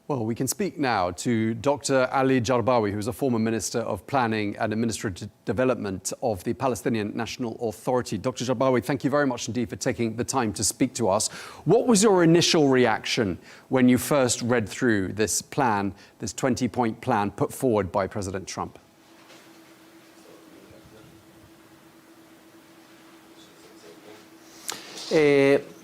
Well, we can speak now to Dr. Ali Jarbawi, who is a former Minister of Planning and Administrative Development of the Palestinian National Authority. Dr. Jarbawi, thank you very much indeed for taking the time to speak to us. What was your initial reaction when you first read through this plan, this 20-point plan put forward by President Trump?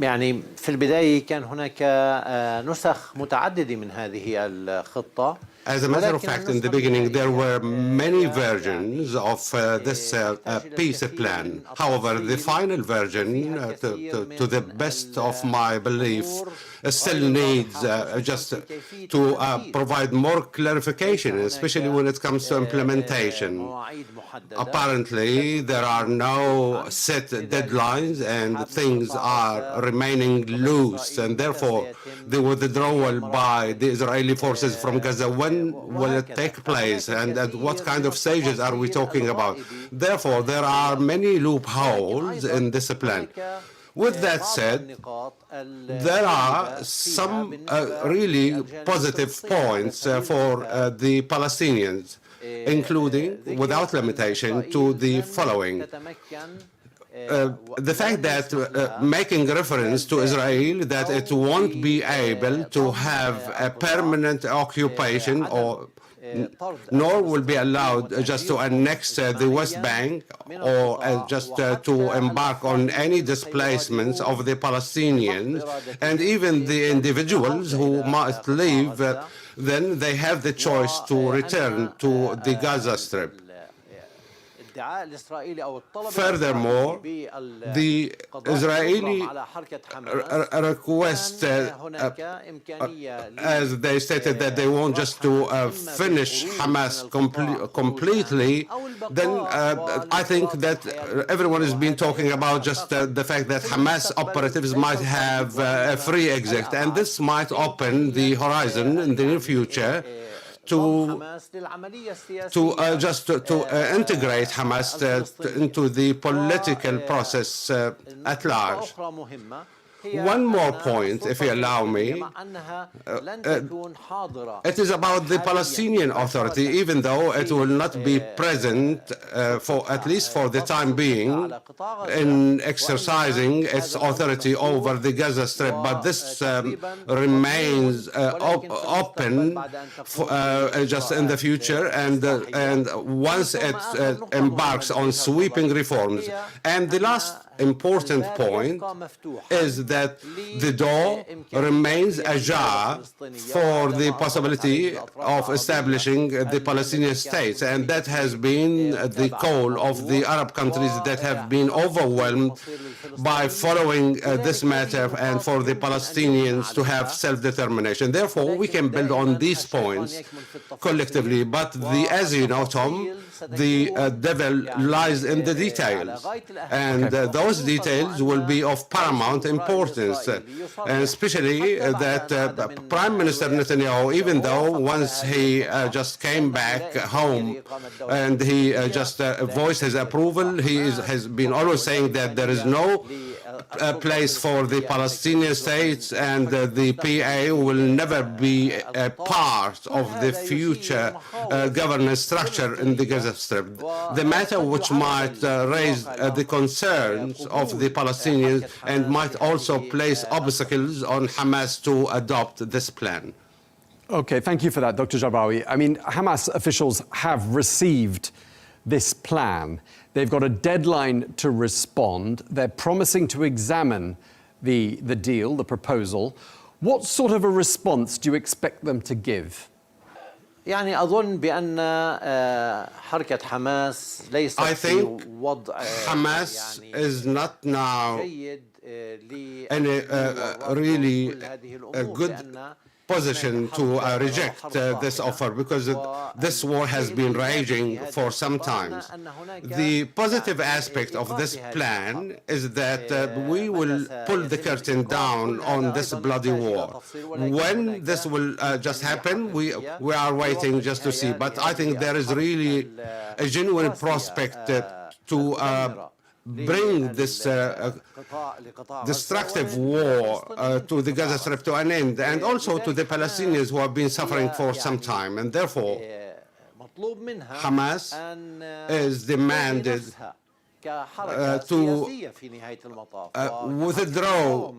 يعني في البداية كان هناك نسخ متعددة من هذه الخطة. As a matter of fact, in the beginning, there were many versions of this peace plan. However, the final version, to the best of my belief, still needs just to provide more clarification, especially when it comes to implementation. Apparently, there are no set deadlines and things are remaining loose, and therefore the withdrawal by the Israeli forces from Gaza, when will it take place, and at what kind of stages are we talking about? Therefore, there are many loopholes in this plan. With that said, there are some really positive points for the Palestinians, including, without limitation, to the following. The fact that making reference to Israel, that it won't be able to have a permanent occupation or nor will be allowed just to annex the West Bank or just to embark on any displacements of the Palestinians and even the individuals who must leave, then they have the choice to return to the Gaza Strip. Furthermore, the Israeli request, as they stated that they want just to finish Hamas completely, then I think that everyone has been talking about just the fact that Hamas operatives might have a free exit, and this might open the horizon in the near future to integrate Hamas into the political process at large. One more point, if you allow me. It is about the Palestinian Authority, even though it will not be present, at least for the time being, in exercising its authority over the Gaza Strip. But this remains open just in the future, and once it embarks on sweeping reforms. And the last important point is that the door remains ajar for the possibility of establishing the Palestinian state, and that has been the call of the Arab countries that have been overwhelmed by following this matter, and for the Palestinians to have self-determination. Therefore, we can build on these points collectively, but as you know, Tom, the devil lies in the details, and those details will be of paramount importance, and especially that Prime Minister Netanyahu, even though once he just came back home and he just voiced his approval, he has been always saying that there is no place for the Palestinian states, and the PA will never be a part of the future governance structure in the Gaza Strip. The matter which might raise the concerns of the Palestinians and might also place obstacles on Hamas to adopt this plan. Okay, thank you for that, Dr. Jarbawi. I mean, Hamas officials have received this plan. They've got a deadline to respond. They're promising to examine the deal, the proposal. What sort of a response do you expect them to give? يعني أظن بأن حركة حماس ليست في وضع Hamas is not now in a really good position to reject this offer, because this war has been raging for some time. The positive aspect of this plan is that we will pull the curtain down on this bloody war. When this will just happen, we are waiting just to see. But I think there is really a genuine prospect to bring this destructive war to the Gaza Strip to an end, and also to the Palestinians who have been suffering for some time. And therefore, Hamas is demanded to withdraw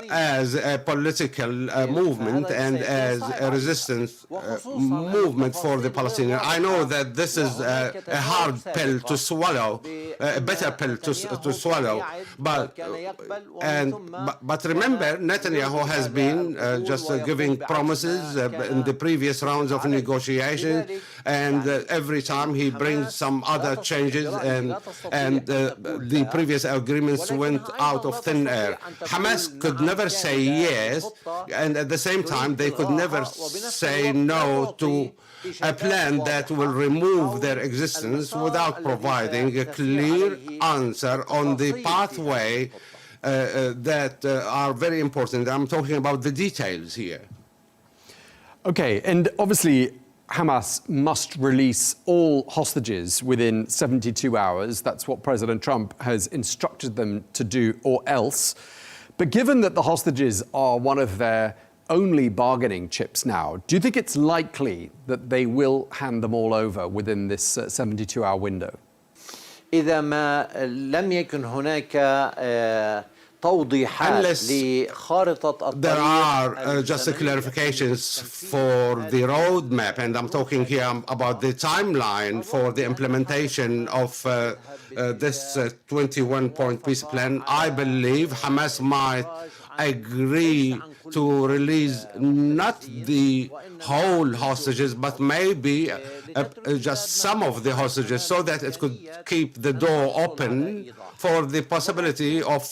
as a political movement and as a resistance movement for the Palestinians. I know that this is a hard pill to swallow, a bitter pill to swallow, but remember, Netanyahu has been just giving promises in the previous rounds of negotiations, and every time he brings some other changes, and the previous agreements went out of thin air. Hamas could never say yes, and at the same time, they could never say no to a plan that will remove their existence without providing a clear answer on the pathway that are very important. I'm talking about the details here. Okay, and obviously, Hamas must release all hostages within 72 hours. That's what President Trump has instructed them to do, or else. But given that the hostages are one of their only bargaining chips now, do you think it's likely that they will hand them all over within this 72-hour window? إذا ما لم يكن هناك Unless there are just clarifications for the roadmap, and I'm talking here about the timeline for the implementation of this 21-point peace plan, I believe Hamas might agree to release not the whole hostages, but maybe just some of the hostages, so that it could keep the door open for the possibility of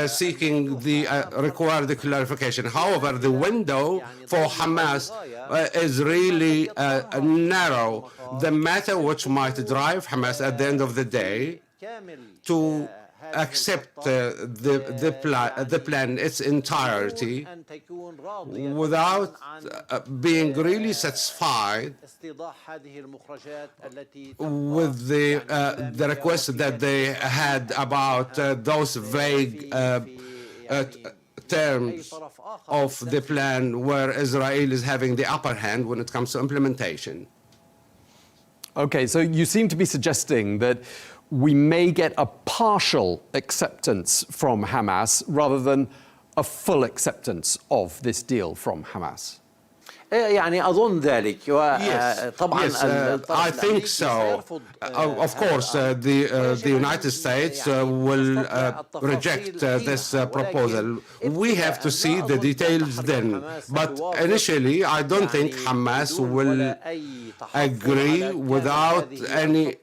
seeking the required clarification. However, the window for Hamas is really narrow. The matter which might drive Hamas at the end of the day to accept the plan its entirety without being really satisfied with the request that they had about those vague terms of the plan where Israel is having the upper hand when it comes to implementation. Okay, so you seem to be suggesting that we may get a partial acceptance from Hamas rather than a full acceptance of this deal from Hamas. يعني أظن ذلك. Yes, I think so. Of course, the United States will reject this proposal. We have to see the details then. But initially, I don't think Hamas will agree without any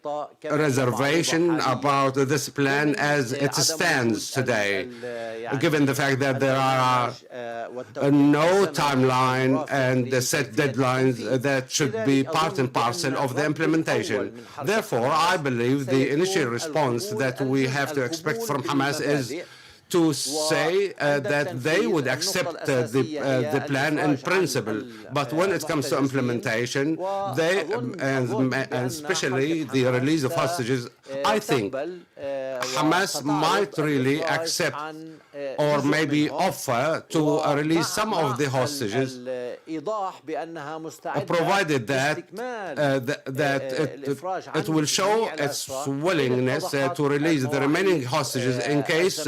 reservation about this plan as it stands today, given the fact that there are no timeline and set deadlines that should be part and parcel of the implementation. Therefore, I believe the initial response that we have to expect from Hamas is to say that they would accept the plan in principle, but when it comes to implementation, they and especially the release of hostages, I think Hamas might really accept or maybe offer to release some of the hostages, provided that it will show its willingness to release the remaining hostages in case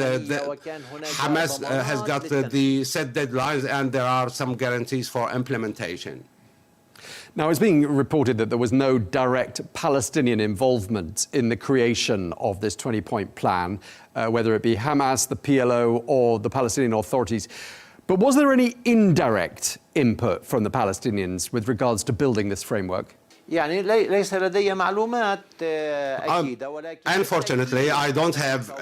Hamas has got the set deadlines and there are some guarantees for implementation. Now, it's being reported that there was no direct Palestinian involvement in the creation of this 20-point plan, whether it be Hamas, the PLO, or the Palestinian authorities. But was there any indirect input from the Palestinians with regards to building this framework? يعني ليس لدي معلومات أكيدة ولكن Unfortunately, I don't have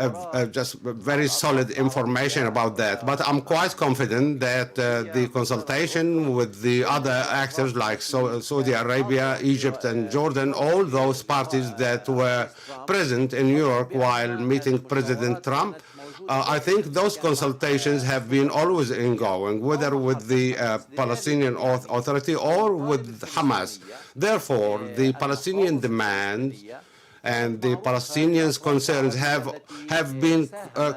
just very solid information about that, but I'm quite confident that the consultation with the other actors like Saudi Arabia, Egypt, and Jordan, all those parties that were present in New York while meeting President Trump, I think those consultations have been always ongoing, whether with the Palestinian Authority or with Hamas. Therefore, the Palestinian demand And the Palestinians' concerns have been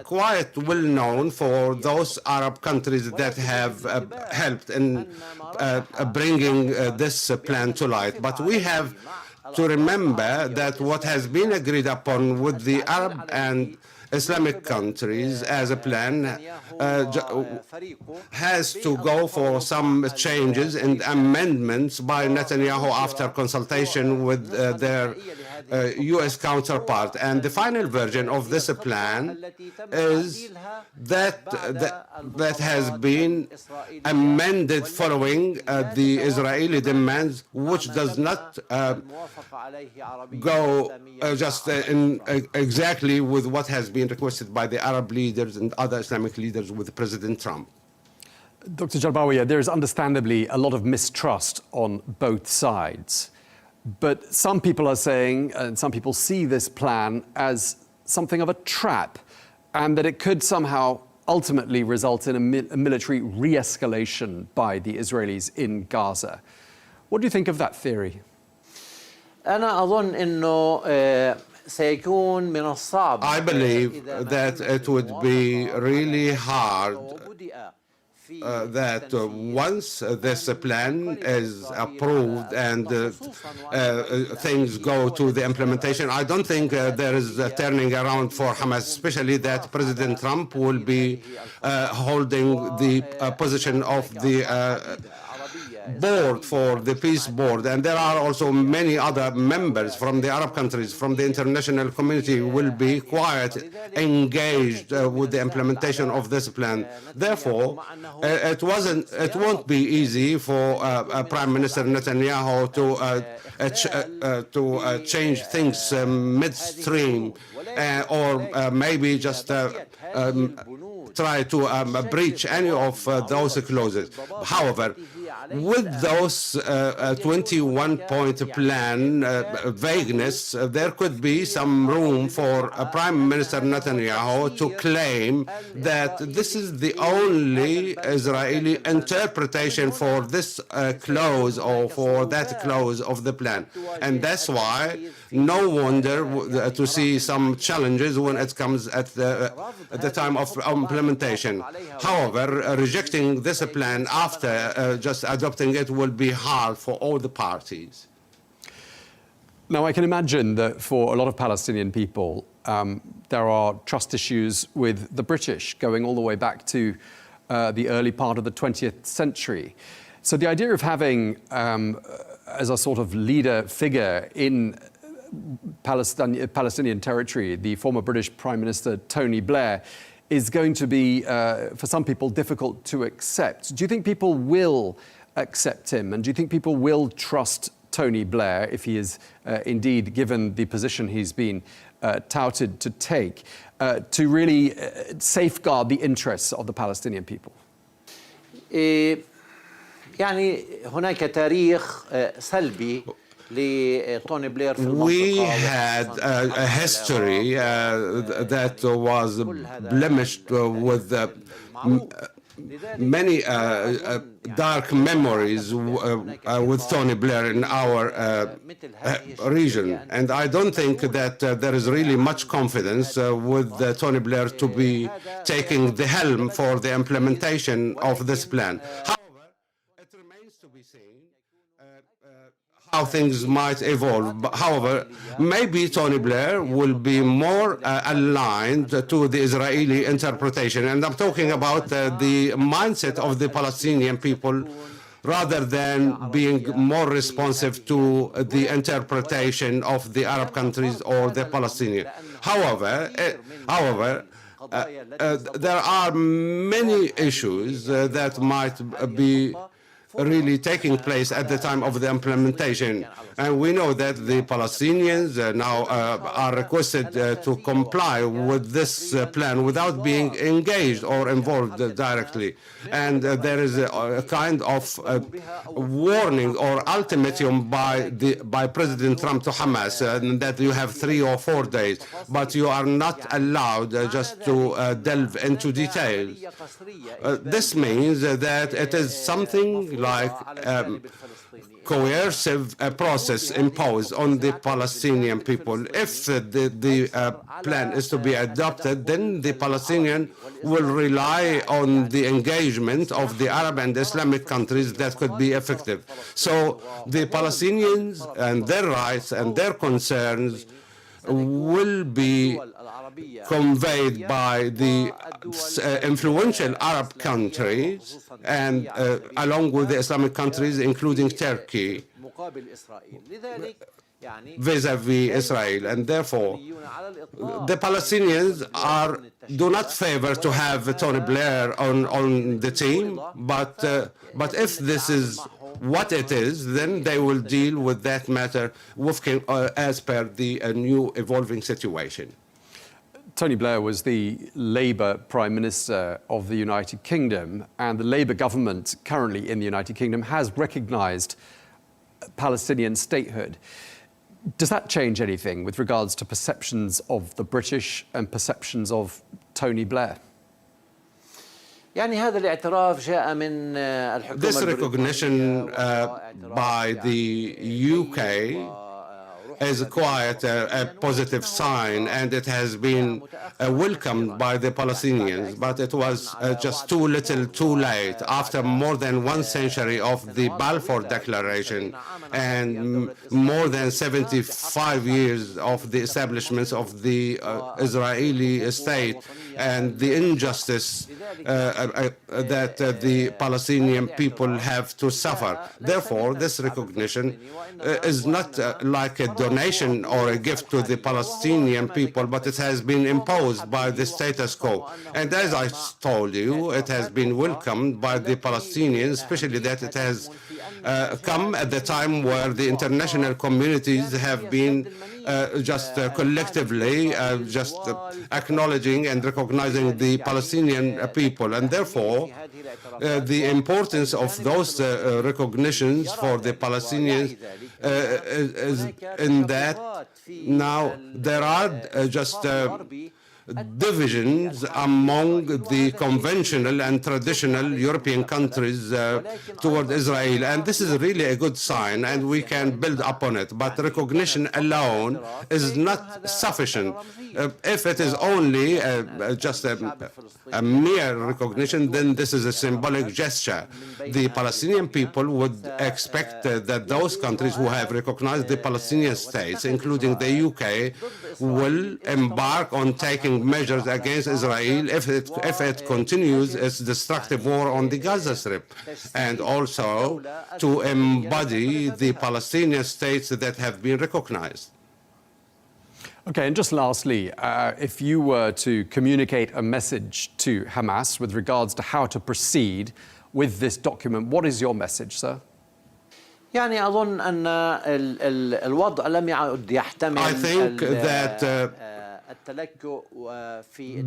quite well known for those Arab countries that have helped in bringing this plan to light. But we have to remember that what has been agreed upon with the Arab and Islamic countries as a plan has to go for some changes and amendments by Netanyahu after consultation with their U.S. counterpart. And the final version of this plan is that has been amended following the Israeli demands, which does not go just exactly with what has been requested by the Arab leaders and other Islamic leaders with President Trump. Dr. Jarbawi, there is understandably a lot of mistrust on both sides. But some people are saying, and some people see this plan as something of a trap, and that it could somehow ultimately result in a military re-escalation by the Israelis in Gaza. What do you think of that theory? أنا أظن إنه سيكون من الصعب. I believe that it would be really hard that once this plan is approved and things go to the implementation, I don't think there is a turning around for Hamas, especially that President Trump will be holding the position of the board for the peace board, and there are also many other members from the Arab countries, from the international community, will be quite engaged with the implementation of this plan. Therefore, it won't be easy for Prime Minister Netanyahu to change things midstream, or maybe just try to breach any of those clauses. However, with those 21-point plan vagueness, there could be some room for Prime Minister Netanyahu to claim that this is the only Israeli interpretation for this clause or for that clause of the plan. And that's why no wonder to see some challenges when it comes at the time of implementation. However, rejecting this plan after just adopting it will be hard for all the parties. Now, I can imagine that for a lot of Palestinian people, there are trust issues with the British going all the way back to the early part of the 20th century. So the idea of having, as a sort of leader figure in Palestinian territory, the former British Prime Minister Tony Blair, is going to be, for some people, difficult to accept. Do you think people will accept him? And do you think people will trust Tony Blair if he is indeed given the position he's been touted to take, to really safeguard the interests of the Palestinian people? يعني هناك تاريخ سلبي. We had a history that was blemished with many dark memories with Tony Blair in our region. And I don't think that there is really much confidence with Tony Blair to be taking the helm for the implementation of this plan. However, it remains to be seen how things might evolve. However, maybe Tony Blair will be more aligned to the Israeli interpretation. And I'm talking about the mindset of the Palestinian people rather than being more responsive to the interpretation of the Arab countries or the Palestinian. However, there are many issues that might be really taking place at the time of the implementation. And we know that the Palestinians now are requested to comply with this plan without being engaged or involved directly. And there is a kind of warning or ultimatum by President Trump to Hamas that you have 3 or 4 days, but you are not allowed just to delve into details. This means that it is something like coercive process imposed on the Palestinian people. If the plan is to be adopted, then the Palestinian will rely on the engagement of the Arab and Islamic countries that could be effective. So the Palestinians and their rights and their concerns will be conveyed by the influential Arab countries and along with the Islamic countries, including Turkey, vis-a-vis Israel. And therefore, the Palestinians do not favor to have Tony Blair on the team, but if this is what it is, then they will deal with that matter as per the new evolving situation. Tony Blair was the Labour Prime Minister of the United Kingdom, and the Labour government currently in the United Kingdom has recognised Palestinian statehood. Does that change anything with regards to perceptions of the British and perceptions of Tony Blair? This recognition by the UK is quite a positive sign, and it has been welcomed by the Palestinians, but it was just too little too late. After more than 1 century of the Balfour Declaration and more than 75 years of the establishment of the Israeli state and the injustice that the Palestinian people have to suffer. Therefore, this recognition is not like a donation or a gift to the Palestinian people, but it has been imposed by the status quo. And as I told you, it has been welcomed by the Palestinians, especially that it has come at the time where the international communities have been collectively acknowledging and recognizing the Palestinian people. And therefore, the importance of those recognitions for the Palestinians is in that now there are divisions among the conventional and traditional European countries toward Israel. And this is really a good sign, and we can build upon it. But recognition alone is not sufficient. If it is only a mere recognition, then this is a symbolic gesture. The Palestinian people would expect that those countries who have recognized the Palestinian states, including the UK, will embark on taking measures against Israel if it continues its destructive war on the Gaza Strip, and also to embody the Palestinian states that have been recognized. Okay, and just lastly, if you were to communicate a message to Hamas with regards to how to proceed with this document, what is your message, sir? I think that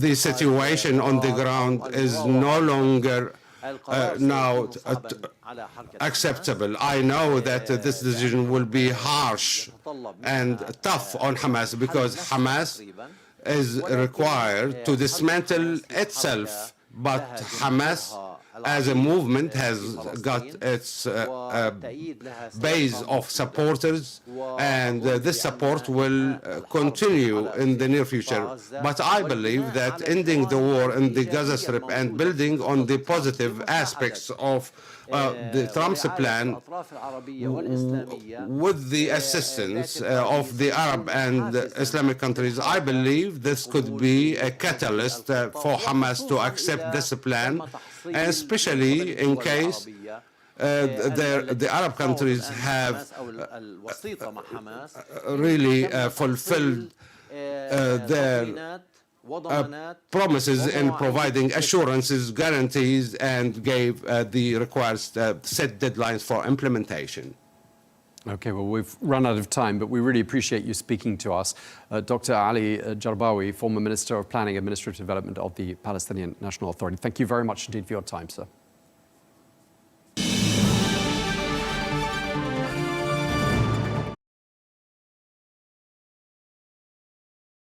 the situation on the ground is no longer now acceptable. I know that this decision will be harsh and tough on Hamas, because Hamas is required to dismantle itself, but Hamas as a movement has got its base of supporters, and this support will continue in the near future. But I believe that ending the war in the Gaza Strip and building on the positive aspects of the Trump's plan, with the assistance of the Arab and Islamic countries, I believe this could be a catalyst for Hamas to accept this plan, and especially in case the Arab countries have really fulfilled their promises in providing assurances, guarantees, and gave the required set deadlines for implementation. Okay, well, we've run out of time, but we really appreciate you speaking to us. Dr. Ali Jarbawi, former Minister of Planning and Administrative Development of the Palestinian National Authority. Thank you very much indeed for your time, sir.